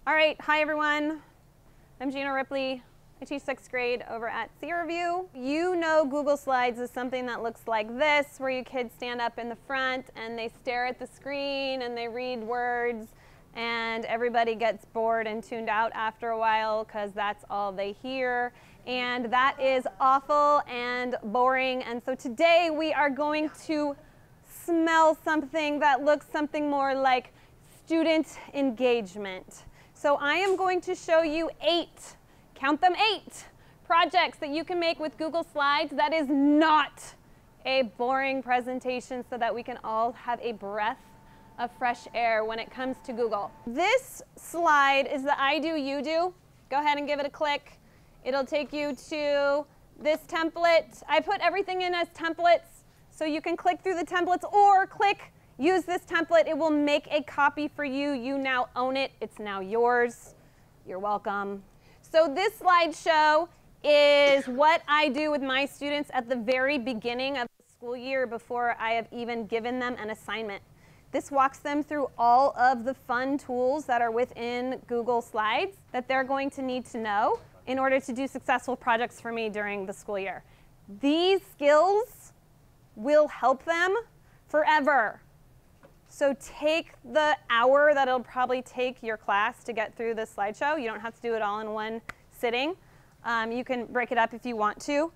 All right, hi everyone. I'm Gina Ripley. I teach 6th grade over at Sierra View. You know Google Slides is something that looks like this, where you kids stand up in the front and they stare at the screen and they read words, and everybody gets bored and tuned out after a while because that's all they hear. And that is awful and boring. And so today we are going to smell something that looks something more like student engagement. So I am going to show you 8, count them 8, projects that you can make with Google Slides that is not a boring presentation, so that we can all have a breath of fresh air when it comes to Google. This slide is the I do, you do. Go ahead and give it a click. It'll take you to this template. I put everything in as templates, so you can click through the templates or use this template. It will make a copy for you. You now own it. It's now yours. You're welcome. So this slideshow is what I do with my students at the very beginning of the school year before I have even given them an assignment. This walks them through all of the fun tools that are within Google Slides that they're going to need to know in order to do successful projects for me during the school year. These skills will help them forever. So take the hour that it'll probably take your class to get through this slideshow. You don't have to do it all in one sitting. You can break it up if you want to.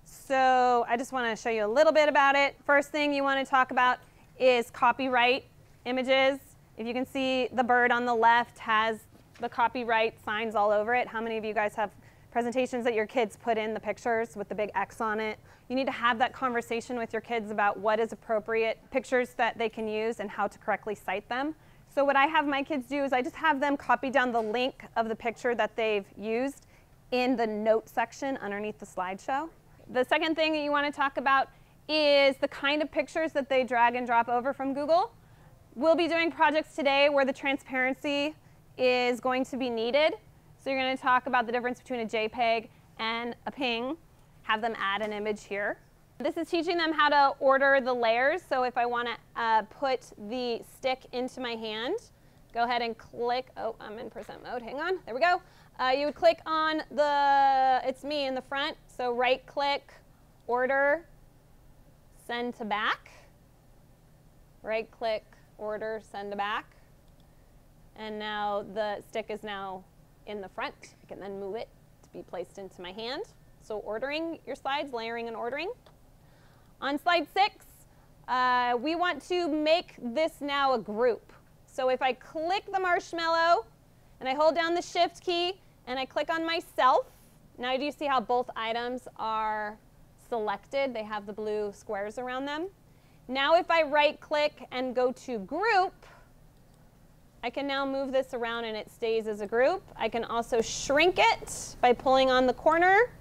So I just want to show you a little bit about it. First thing you want to talk about is copyright images. If you can see, the bird on the left has the copyright signs all over it. How many of you guys have presentations that your kids put in the pictures with the big X on it? You need to have that conversation with your kids about what is appropriate pictures that they can use and how to correctly cite them. So what I have my kids do is I just have them copy down the link of the picture that they've used in the note section underneath the slideshow. The second thing that you want to talk about is the kind of pictures that they drag and drop over from Google. We'll be doing projects today where the transparency is going to be needed. So you're going to talk about the difference between a JPEG and a PNG. Have them add an image here. This is teaching them how to order the layers. So if I want to put the stick into my hand, go ahead and click. Oh, I'm in present mode. Hang on. There we go. You would click on it's me in the front. So right click, order, send to back. Right click, order, send to back. And now the stick is now in the front. I can then move it to be placed into my hand. So ordering your slides, layering and ordering. On slide 6, we want to make this now a group. So if I click the marshmallow and I hold down the shift key and I click on myself, now do you see how both items are selected? They have the blue squares around them. Now if I right click and go to group, I can now move this around and it stays as a group. I can also shrink it by pulling on the corner.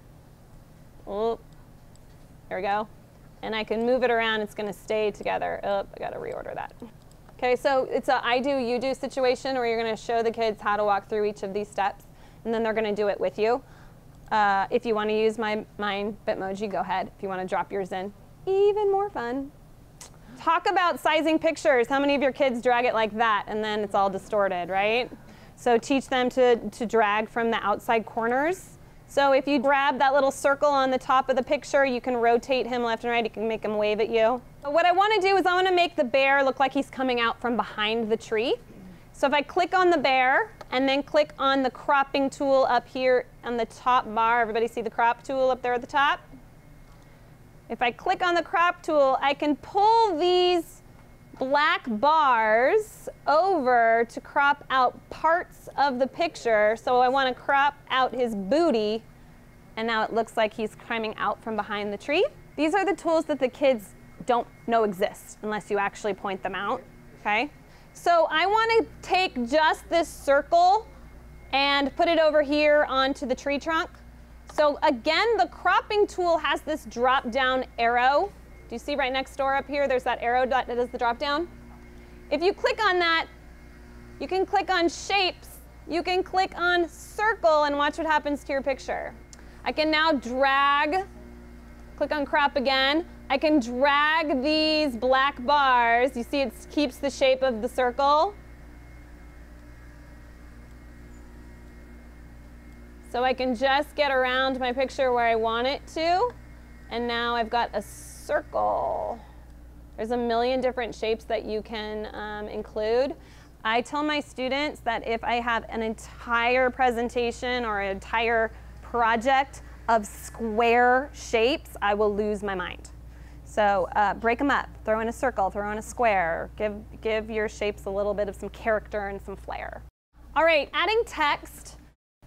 Oh, there we go. And I can move it around. It's going to stay together. Oh, I got to reorder that. Okay, so it's a I do, you do situation where you're going to show the kids how to walk through each of these steps, and then they're going to do it with you. If you want to use mine Bitmoji, go ahead. If you want to drop yours in, even more fun. Talk about sizing pictures. How many of your kids drag it like that and then it's all distorted, right? So teach them to drag from the outside corners. So if you grab that little circle on the top of the picture, you can rotate him left and right. You can make him wave at you. But what I want to do is I want to make the bear look like he's coming out from behind the tree. So if I click on the bear and then click on the cropping tool up here on the top bar, everybody see the crop tool up there at the top? If I click on the crop tool, I can pull these black bars over to crop out parts of the picture. So I want to crop out his booty, and now it looks like he's climbing out from behind the tree. These are the tools that the kids don't know exist unless you actually point them out, okay? So I want to take just this circle and put it over here onto the tree trunk. So again, the cropping tool has this drop-down arrow. Do you see right next door up here, there's that arrow that does the drop-down? If you click on that, you can click on shapes. You can click on circle and watch what happens to your picture. I can now drag, click on crop again. I can drag these black bars. You see it keeps the shape of the circle. So I can just get around my picture where I want it to, and now I've got a circle. There's a million different shapes that you can include. I tell my students that if I have an entire presentation or an entire project of square shapes, I will lose my mind. So break them up, throw in a circle, throw in a square, give your shapes a little bit of some character and some flair. All right, adding text.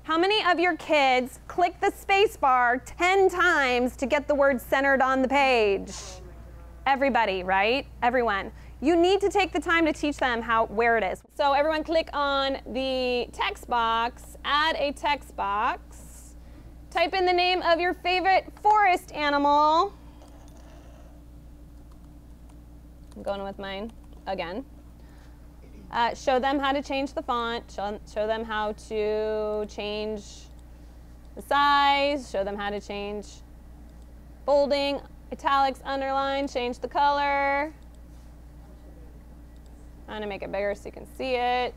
How many of your kids click the space bar 10 times to get the word centered on the page? Everybody, right? Everyone. You need to take the time to teach them where it is. So everyone click on the text box, add a text box, type in the name of your favorite forest animal. I'm going with mine again. Show them how to change the font, show them how to change the size, show them how to change bolding, italics, underline, change the color. I'm going to make it bigger so you can see it.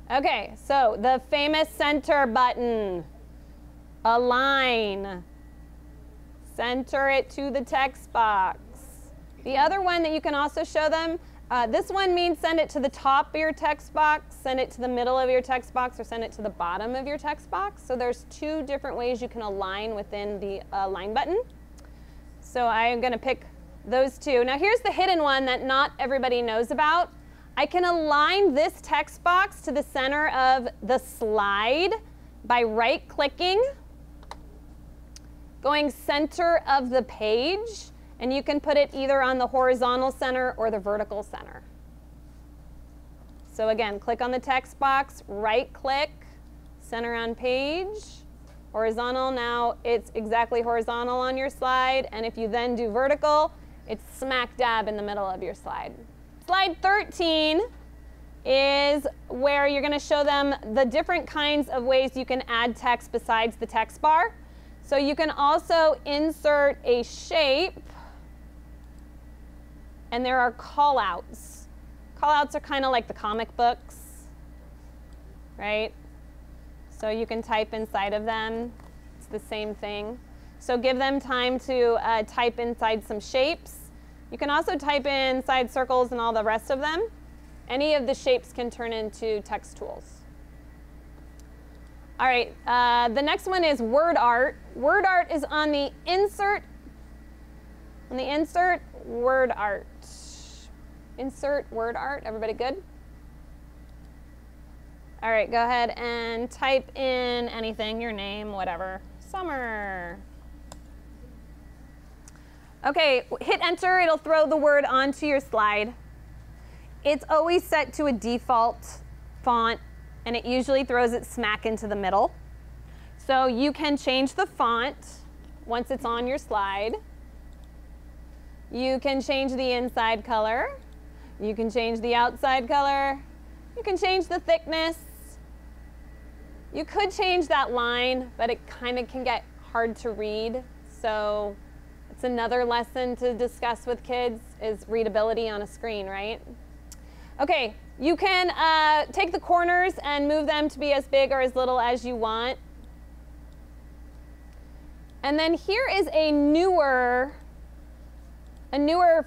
Okay, so the famous center button. Align. Center it to the text box. The other one that you can also show them, this one means send it to the top of your text box, send it to the middle of your text box, or send it to the bottom of your text box. So there's two different ways you can align within the align button. So I'm going to pick those two. Now here's the hidden one that not everybody knows about. I can align this text box to the center of the slide by right-clicking, going center of the page, and you can put it either on the horizontal center or the vertical center. So again, click on the text box, right-click, center on page, horizontal. Now it's exactly horizontal on your slide, and if you then do vertical, it's smack dab in the middle of your slide. Slide 13 is where you're going to show them the different kinds of ways you can add text besides the text bar. So you can also insert a shape, and there are call-outs. Call-outs are kind of like the comic books, right? So you can type inside of them. It's the same thing. So give them time to type inside some shapes. You can also type inside circles and all the rest of them. Any of the shapes can turn into text tools. All right, the next one is word art. Word art is on the insert word art. Insert word art, everybody good? All right, go ahead and type in anything, your name, whatever. Summer. Okay, hit enter, it'll throw the word onto your slide. It's always set to a default font, and it usually throws it smack into the middle. So you can change the font once it's on your slide. You can change the inside color. You can change the outside color. You can change the thickness. You could change that line, but it kind of can get hard to read. So it's another lesson to discuss with kids is readability on a screen, right? Okay, you can take the corners and move them to be as big or as little as you want. And then here is a newer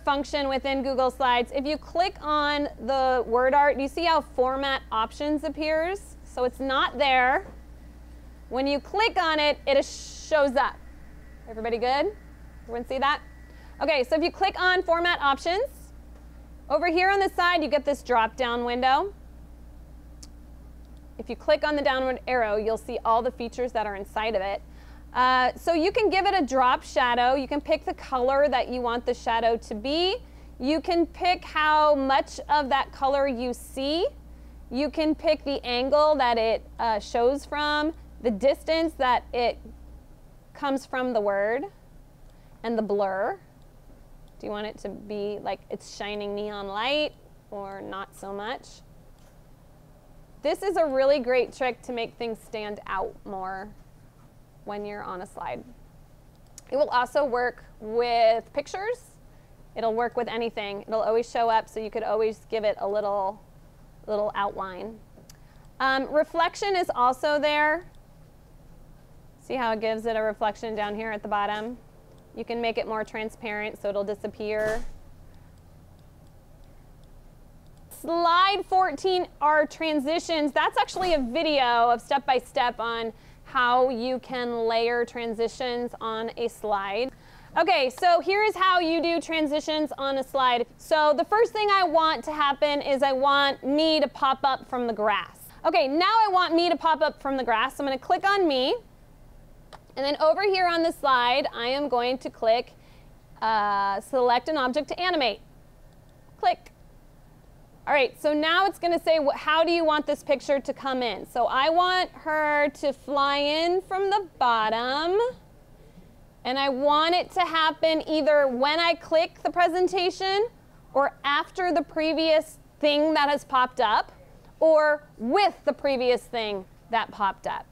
function within Google Slides. If you click on the word art, you see how format options appears? So it's not there. When you click on it, it shows up. Everybody good? Everyone see that? Okay, so if you click on format options, over here on the side, you get this drop-down window. If you click on the downward arrow, you'll see all the features that are inside of it. So you can give it a drop shadow. You can pick the color that you want the shadow to be. You can pick how much of that color you see. You can pick the angle that it shows from, the distance that it comes from the word, and the blur. Do you want it to be like it's shining neon light or not so much? This is a really great trick to make things stand out more when you're on a slide. It will also work with pictures. It'll work with anything. It'll always show up, so you could always give it a little outline. Reflection is also there. See how it gives it a reflection down here at the bottom? You can make it more transparent so it'll disappear. Slide 14 are transitions. That's actually a video of step-by-step on how you can layer transitions on a slide. Okay, so here's how you do transitions on a slide. So the first thing I want to happen is I want me to pop up from the grass. Okay, now I want me to pop up from the grass. So I'm going to click on me. And then over here on the slide, I am going to click select an object to animate. Click. All right, so now it's going to say, how do you want this picture to come in? So I want her to fly in from the bottom. And I want it to happen either when I click the presentation or after the previous thing that has popped up or with the previous thing that popped up.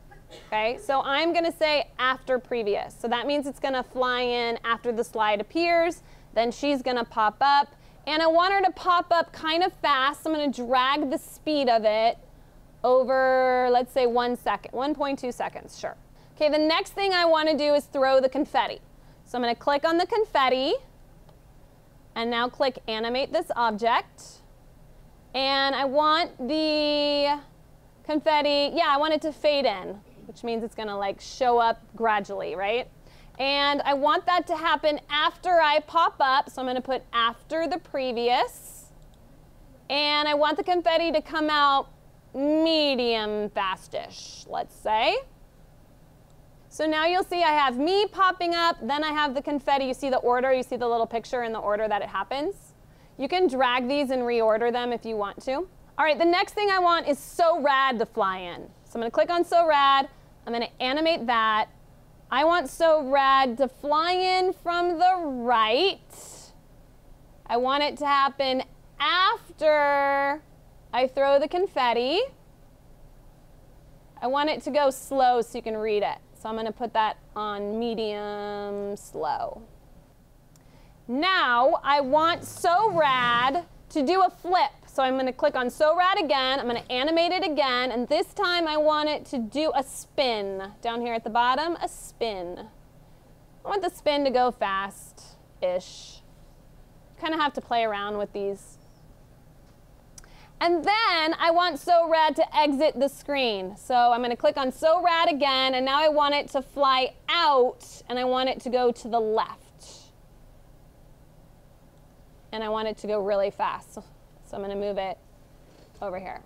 Okay, so I'm going to say after previous. So that means it's going to fly in after the slide appears. Then she's going to pop up. And I want her to pop up kind of fast. I'm going to drag the speed of it over, let's say, 1 second, 1.2 seconds, sure. Okay, the next thing I want to do is throw the confetti. So I'm going to click on the confetti and now click animate this object. And I want the confetti, yeah, I want it to fade in, which means it's going to like show up gradually, right? And I want that to happen after I pop up, so I'm going to put after the previous. And I want the confetti to come out medium fastish, let's say. So now you'll see I have me popping up, then I have the confetti. You see the order, you see the little picture in the order that it happens. You can drag these and reorder them if you want to. All right, the next thing I want is So Rad to fly in. So I'm going to click on So Rad. I'm going to animate that. I want So Rad to fly in from the right. I want it to happen after I throw the confetti. I want it to go slow so you can read it. So I'm going to put that on medium slow. Now I want So Rad to do a flip. So I'm going to click on So Rad again. I'm going to animate it again. And this time I want it to do a spin. Down here at the bottom, a spin. I want the spin to go fast-ish. Kind of have to play around with these. And then I want So Rad to exit the screen. So I'm going to click on So Rad again. And now I want it to fly out. And I want it to go to the left. And I want it to go really fast. So I'm going to move it over here.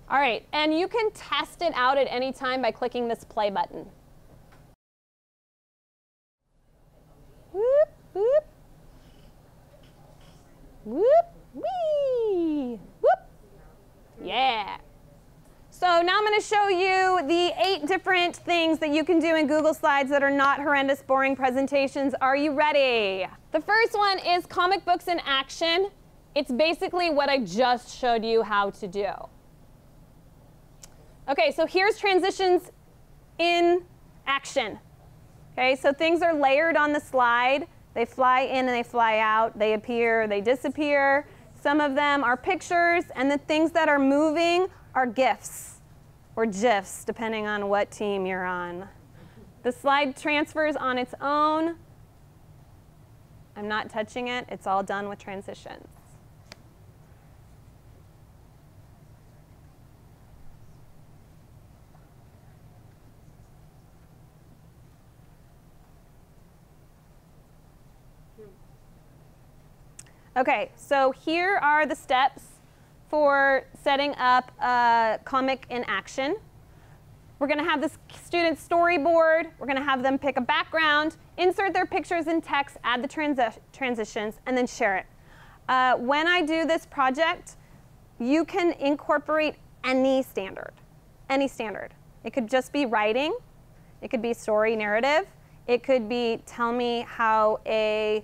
All right, and you can test it out at any time by clicking this play button. Whoop, whoop. Whoop, wee, whoop. Yeah. So now I'm going to show you the 8 different things that you can do in Google Slides that are not horrendous, boring presentations. Are you ready? The first one is comic books in action. It's basically what I just showed you how to do. Okay, so here's transitions in action. Okay, so things are layered on the slide. They fly in and they fly out. They appear, they disappear. Some of them are pictures, and the things that are moving are GIFs or GIFs, depending on what team you're on. The slide transfers on its own. I'm not touching it. It's all done with transitions. Okay, so here are the steps for setting up a comic in action. We're going to have this student storyboard. We're going to have them pick a background, insert their pictures and text, add the transitions, and then share it. When I do this project, you can incorporate any standard, any standard. It could just be writing. It could be story narrative. It could be tell me how a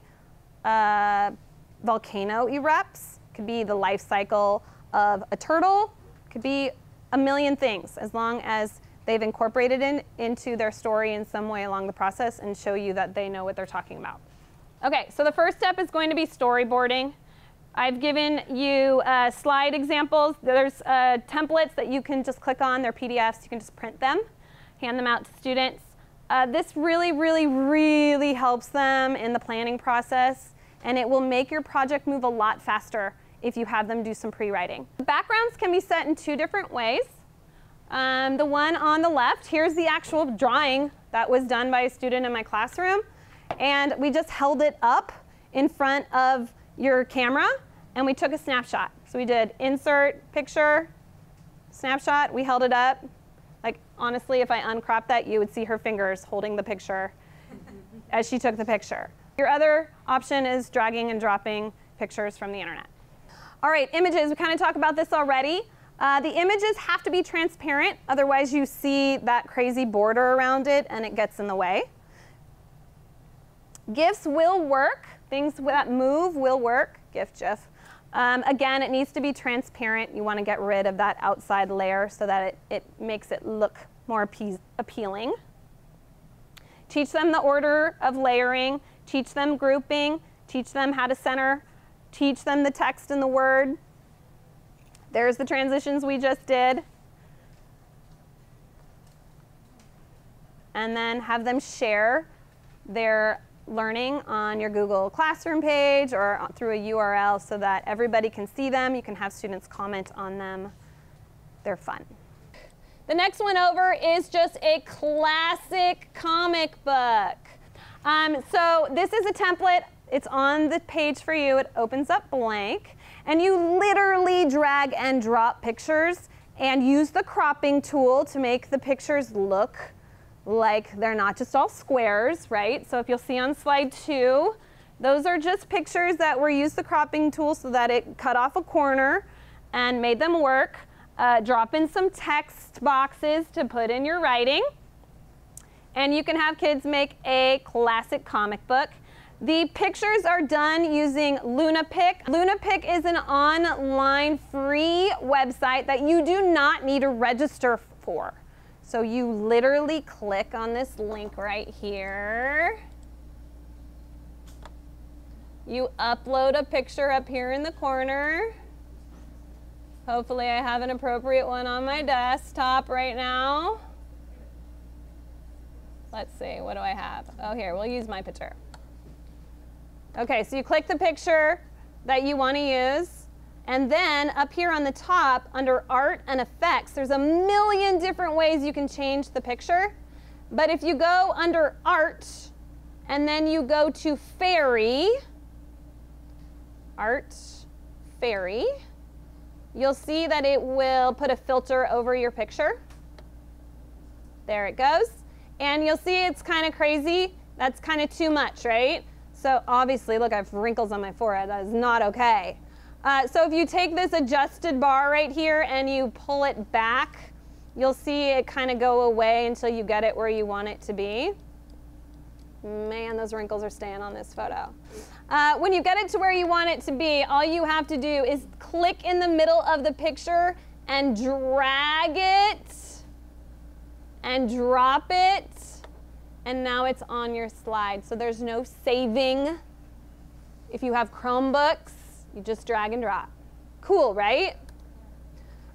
volcano erupts. It could be the life cycle of a turtle. It could be a million things, as long as they've incorporated it into their story in some way along the process and show you that they know what they're talking about. Okay, so the first step is going to be storyboarding. I've given you slide examples. There's templates that you can just click on. They're PDFs. You can just print them, hand them out to students. This really, really, really helps them in the planning process, and it will make your project move a lot faster if you have them do some pre-writing. The backgrounds can be set in two different ways. The one on the left, here's the actual drawing that was done by a student in my classroom, and we just held it up in front of your camera, and we took a snapshot. So we did insert, picture, snapshot, we held it up. Like, honestly, if I uncropped that, you would see her fingers holding the picture as she took the picture. Your other option is dragging and dropping pictures from the internet. All right, images, we kind of talked about this already. The images have to be transparent, otherwise you see that crazy border around it and it gets in the way. GIFs will work. Things that move will work. GIF. Again, it needs to be transparent. You want to get rid of that outside layer so that it makes it look more appealing. Teach them the order of layering. Teach them grouping. Teach them how to center. Teach them the text and the word. There's the transitions we just did. And then have them share their learning on your Google Classroom page or through a URL so that everybody can see them. You can have students comment on them. They're fun. The next one over is just a classic comic book. So this is a template. It's on the page for you. It opens up blank. And you literally drag and drop pictures and use the cropping tool to make the pictures look like they're not just all squares, right? So if you'll see on slide 2, those are just pictures that were used the cropping tool so that it cut off a corner and made them work. Drop in some text boxes to put in your writing. And you can have kids make a classic comic book. The pictures are done using LunaPic. LunaPic is an online free website that you do not need to register for. So you literally click on this link right here. You upload a picture up here in the corner. Hopefully I have an appropriate one on my desktop right now. Let's see, what do I have? Oh, here, we'll use my picture. Okay, so you click the picture that you want to use, and then up here on the top, under Art and Effects, there's a million different ways you can change the picture. But if you go under Art, and then you go to Fairy, Art, Fairy, you'll see that it will put a filter over your picture. There it goes. And you'll see it's kind of crazy. That's kind of too much, right? So obviously, look, I have wrinkles on my forehead. That is not okay. So if you take this adjusted bar right here and you pull it back, you'll see it kind of go away until you get it where you want it to be. Man, those wrinkles are staying on this photo. When you get it to where you want it to be, all you have to do is click in the middle of the picture and drag it and drop it. And now it's on your slide. So there's no saving. If you have Chromebooks, you just drag and drop. Cool, right?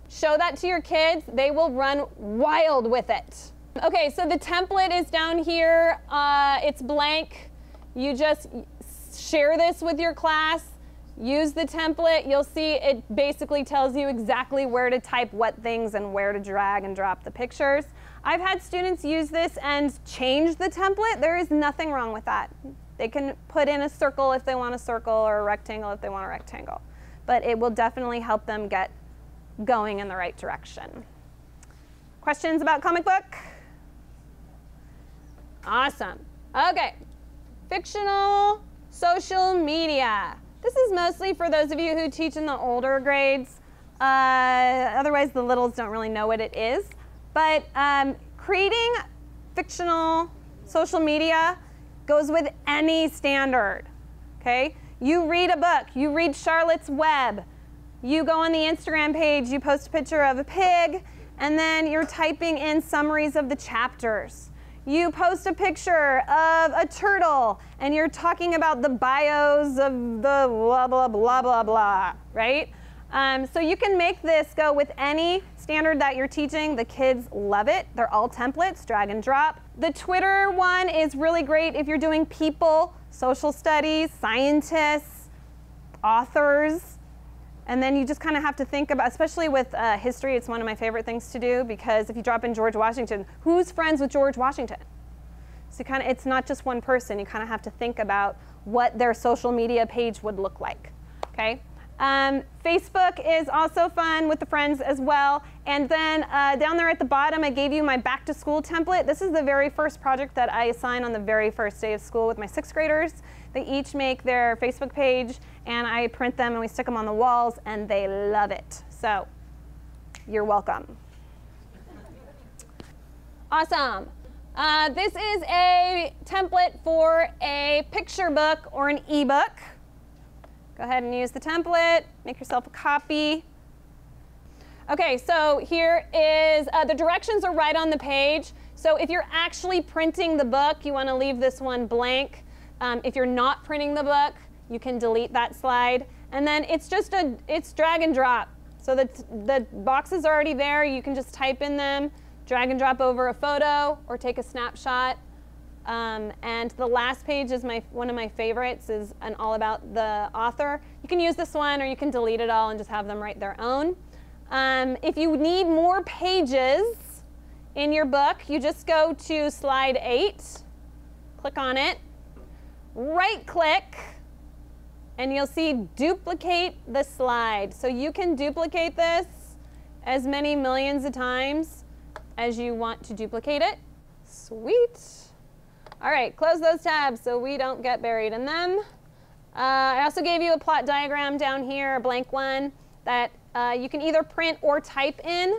Show that to your kids. They will run wild with it. Okay, so the template is down here. It's blank. You just share this with your class. Use the template. You'll see it basically tells you exactly where to type what things and where to drag and drop the pictures. I've had students use this and change the template. There is nothing wrong with that. They can put in a circle if they want a circle or a rectangle if they want a rectangle. But it will definitely help them get going in the right direction. Questions about comic book? Awesome. Okay. Fictional social media. This is mostly for those of you who teach in the older grades. Otherwise, the littles don't really know what it is. But creating fictional social media goes with any standard, okay? You read a book, you read Charlotte's Web, you go on the Instagram page, you post a picture of a pig, and then you're typing in summaries of the chapters. you post a picture of a turtle and you're talking about the bios of the blah, blah, blah, blah, blah, right? So you can make this go with any standard that you're teaching. The kids love it. They're all templates, drag and drop. The Twitter one is really great if you're doing people, social studies, scientists, authors. And then you just kind of have to think about, especially with history, it's one of my favorite things to do, because if you drop in George Washington, who's friends with George Washington? So it's not just one person. You kind of have to think about what their social media page would look like, okay? Facebook is also fun with the friends as well. And then down there at the bottom, I gave you my back to school template. This is the very first project that I assign on the very first day of school with my 6th graders. They each make their Facebook page, and I print them and we stick them on the walls, and they love it. So you're welcome. Awesome. This is a template for a picture book or an ebook. Go ahead and use the template, make yourself a copy. Okay, so here is, the directions are right on the page. So if you're actually printing the book, you want to leave this one blank. If you're not printing the book, you can delete that slide. And then it's just it's drag and drop. So the boxes are already there. You can just type in them, drag and drop over a photo, or take a snapshot. And the last page is one of my favorites, is all about the author. You can use this one, or you can delete it all and just have them write their own. If you need more pages in your book, you just go to slide 8, click on it, right click, and you'll see duplicate the slide. So you can duplicate this as many millions of times as you want to duplicate it. Sweet. All right, close those tabs so we don't get buried in them. I also gave you a plot diagram down here, a blank one, that you can either print or type in.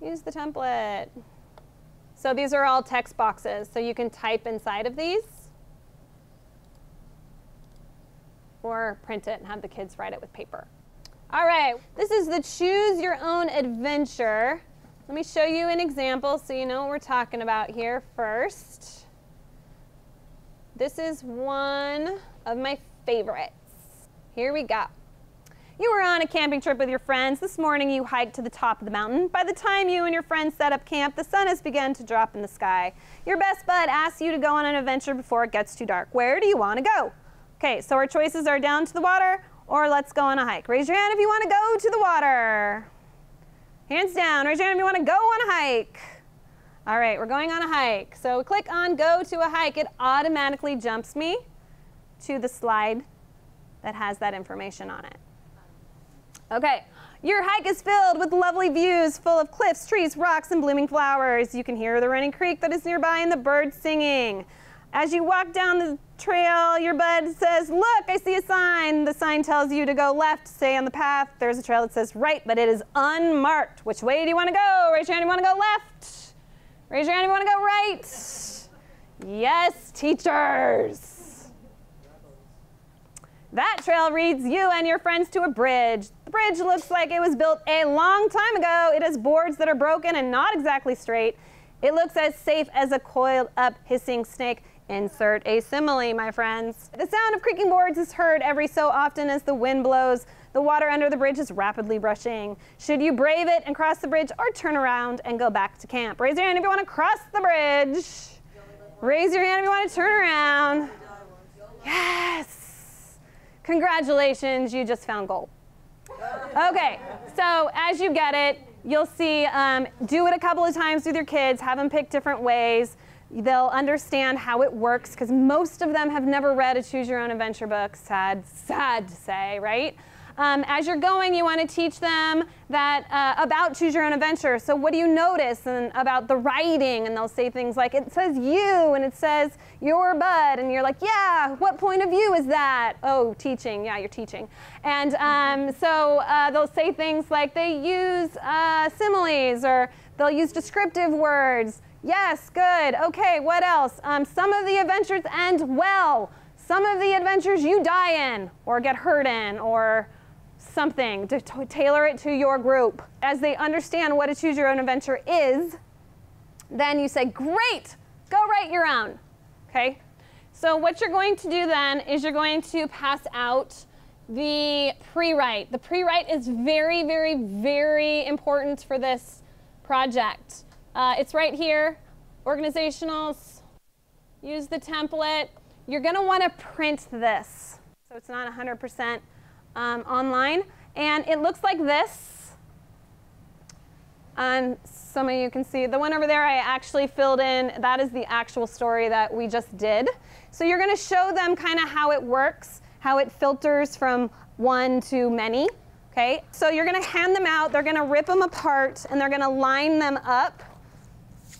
Use the template. So these are all text boxes, so you can type inside of these, or print it and have the kids write it with paper. All right, this is the Choose Your Own Adventure. Let me show you an example so you know what we're talking about here first. This is one of my favorites. Here we go. You were on a camping trip with your friends. This morning you hiked to the top of the mountain. By the time you and your friends set up camp, the sun has begun to drop in the sky. Your best bud asks you to go on an adventure before it gets too dark. Where do you want to go? Okay, so our choices are down to the water or let's go on a hike. Raise your hand if you want to go to the water. Hands down. Raise your hand if you want to go on a hike. All right, we're going on a hike. So click on Go to a Hike. It automatically jumps me to the slide that has that information on it. Okay, your hike is filled with lovely views full of cliffs, trees, rocks, and blooming flowers. You can hear the running creek that is nearby and the birds singing. As you walk down the trail, your bud says, "Look, I see a sign." The sign tells you to go left, stay on the path. There's a trail that says right, but it is unmarked. Which way do you want to go? Raise your hand if you want to go left. Raise your hand if you want to go right. Yes, teachers. That trail leads you and your friends to a bridge. The bridge looks like it was built a long time ago. It has boards that are broken and not exactly straight. It looks as safe as a coiled up hissing snake. Insert a simile, my friends. The sound of creaking boards is heard every so often as the wind blows. The water under the bridge is rapidly rushing. Should you brave it and cross the bridge or turn around and go back to camp? Raise your hand if you want to cross the bridge. Raise your hand if you want to turn around. Yes. Congratulations, you just found gold. Okay, so as you get it, you'll see, do it a couple of times with your kids, have them pick different ways. They'll understand how it works, because most of them have never read a Choose Your Own Adventure book. Sad to say, right? As you're going, you want to teach them that about Choose Your Own Adventure. So what do you notice about the writing? And they'll say things like, it says you, and it says your bud. And you're like, yeah, what point of view is that? Oh, teaching. Yeah, you're teaching. And so they'll say things like they use similes, or they'll use descriptive words. Yes, good. Okay, what else? Some of the adventures end well. Some of the adventures you die in, or get hurt in, or something, to tailor it to your group. As they understand what a Choose Your Own Adventure is, then you say, great, Go write your own, okay? So what you're going to do then is you're going to pass out the pre-write. The pre-write is very, very, very important for this project. It's right here, organizationals, use the template. You're gonna wanna print this. So it's not 100% online. And it looks like this. And some of you can see the one over there I actually filled in. That is the actual story that we just did. So you're going to show them kind of how it works, how it filters from one to many. Okay? So you're going to hand them out. They're going to rip them apart, and they're going to line them up,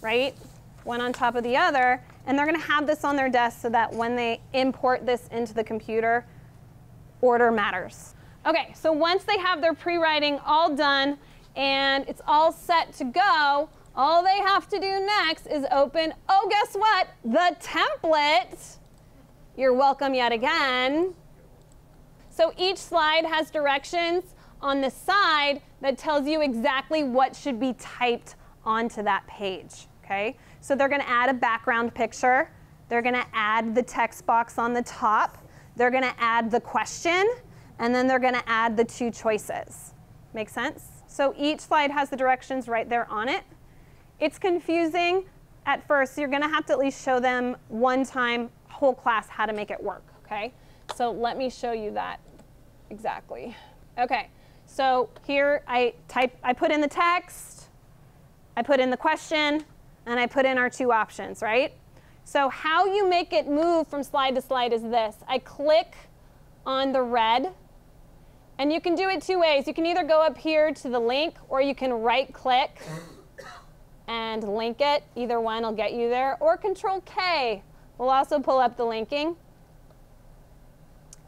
right? One on top of the other. And they're going to have this on their desk so that when they import this into the computer, order matters. Okay, so once they have their pre-writing all done, and it's all set to go, all they have to do next is open, oh, guess what? The template. You're welcome yet again. So each slide has directions on the side that tells you exactly what should be typed onto that page, okay? So they're gonna add a background picture. They're gonna add the text box on the top. They're gonna add the question, and then they're gonna add the 2 choices. Make sense? So each slide has the directions right there on it. It's confusing at first, so you're gonna have to at least show them one time, whole class, how to make it work, okay? So let me show you that exactly. Okay, so here I put in the text, I put in the question, and I put in our 2 options, right? So how you make it move from slide to slide is this. I click on the red, and you can do it 2 ways. You can either go up here to the link, or you can right-click and link it. Either one will get you there. Or Control-K will also pull up the linking.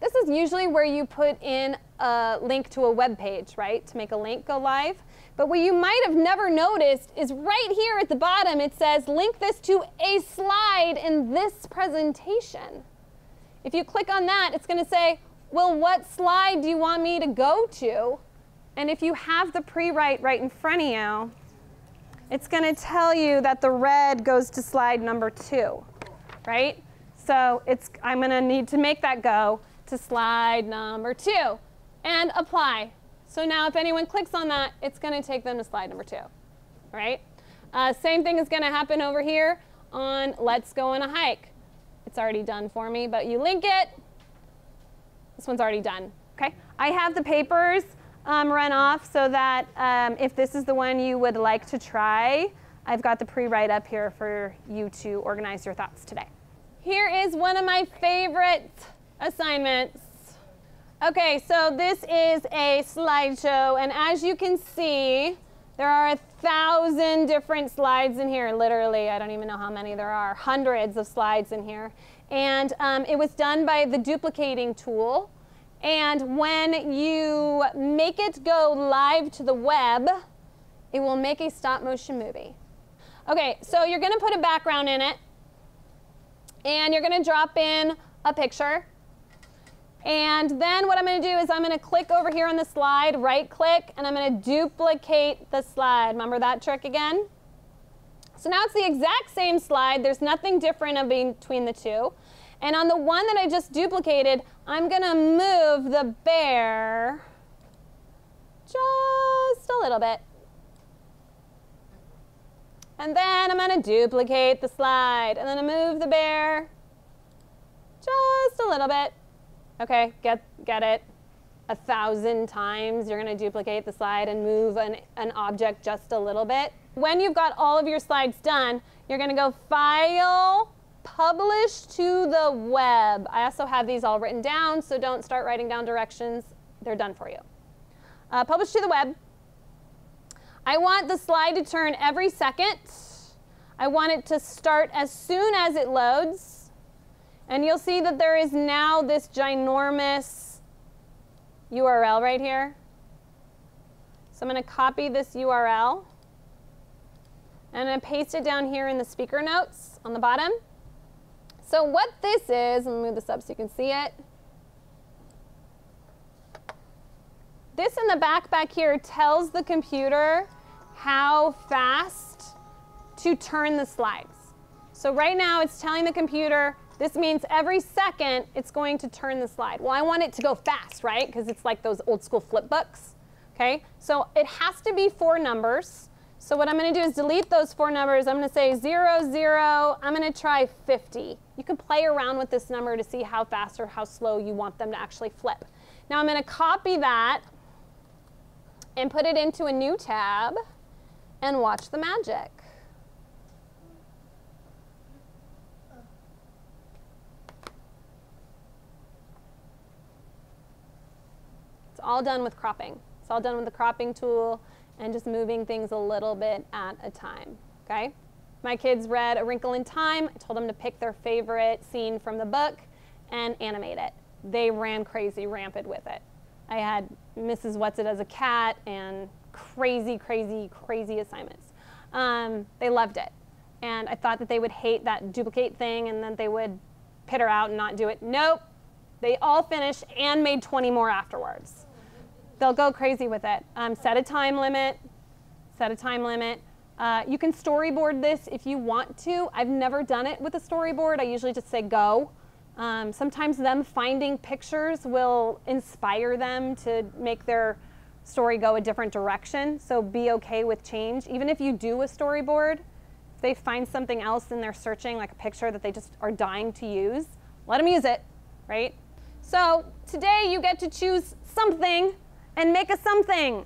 This is usually where you put in a link to a web page, right, to make a link go live. But what you might have never noticed is right here at the bottom it says, link this to a slide in this presentation. If you click on that, it's going to say, well, what slide do you want me to go to? And if you have the pre-write right in front of you, it's going to tell you that the red goes to slide number 2, right? So I'm going to need to make that go to slide number 2 and apply. So now if anyone clicks on that, it's going to take them to slide number 2, right? Same thing is going to happen over here on Let's Go on a Hike. It's already done for me, but you link it. This one's already done, okay? I have the papers run off so that if this is the one you would like to try, I've got the pre-write up here for you to organize your thoughts today. Here is one of my favorite assignments. Okay, so this is a slideshow, and as you can see, there are 1,000 different slides in here, literally. I don't even know how many there are. Hundreds of slides in here. And it was done by the duplicating tool. And when you make it go live to the web, it will make a stop motion movie. Okay, so you're going to put a background in it. And you're going to drop in a picture. And then what I'm going to do is I'm going to click over here on the slide, right click, and I'm going to duplicate the slide. Remember that trick again? So now it's the exact same slide. There's nothing different between the 2. And on the one that I just duplicated, I'm going to move the bear just a little bit. And then I'm going to duplicate the slide. And then I move the bear just a little bit. Okay, get it? 1,000 times you're going to duplicate the slide and move an object just a little bit. When you've got all of your slides done, you're going to go File, Publish to the Web. I also have these all written down, so don't start writing down directions. They're done for you. Publish to the web. I want the slide to turn every second. I want it to start as soon as it loads. And you'll see that there is now this ginormous URL right here. So I'm going to copy this URL. And I'm going to paste it down here in the speaker notes on the bottom. So what this is, let me move this up so you can see it. This in the back here tells the computer how fast to turn the slides. So right now it's telling the computer, this means every second it's going to turn the slide. Well, I want it to go fast, right? Because it's like those old school flip books. Okay, so it has to be 4 numbers. So what I'm going to do is delete those 4 numbers. I'm going to say 0, 0. I'm going to try 50. You can play around with this number to see how fast or how slow you want them to actually flip. Now I'm going to copy that and put it into a new tab and watch the magic. It's all done with cropping. It's all done with the cropping tool and just moving things a little bit at a time, okay? My kids read A Wrinkle in Time. I told them to pick their favorite scene from the book and animate it. They ran crazy, rampant with it. I had Mrs. What's-It as a cat and crazy, crazy, crazy assignments. They loved it. And I thought that they would hate that duplicate thing and then they would pitter out and not do it. Nope. They all finished and made 20 more afterwards. They'll go crazy with it. Set a time limit. Set a time limit. You can storyboard this if you want to. I've never done it with a storyboard. I usually just say go. Sometimes them finding pictures will inspire them to make their story go a different direction. So be okay with change. Even if you do a storyboard, if they find something else and they're searching, like a picture that they just are dying to use, let them use it, right? So today you get to choose something and make a something.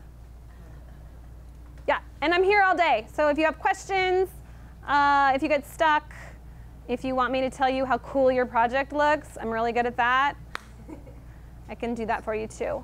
Yeah, and I'm here all day. So if you have questions, if you get stuck, if you want me to tell you how cool your project looks, I'm really good at that. I can do that for you too.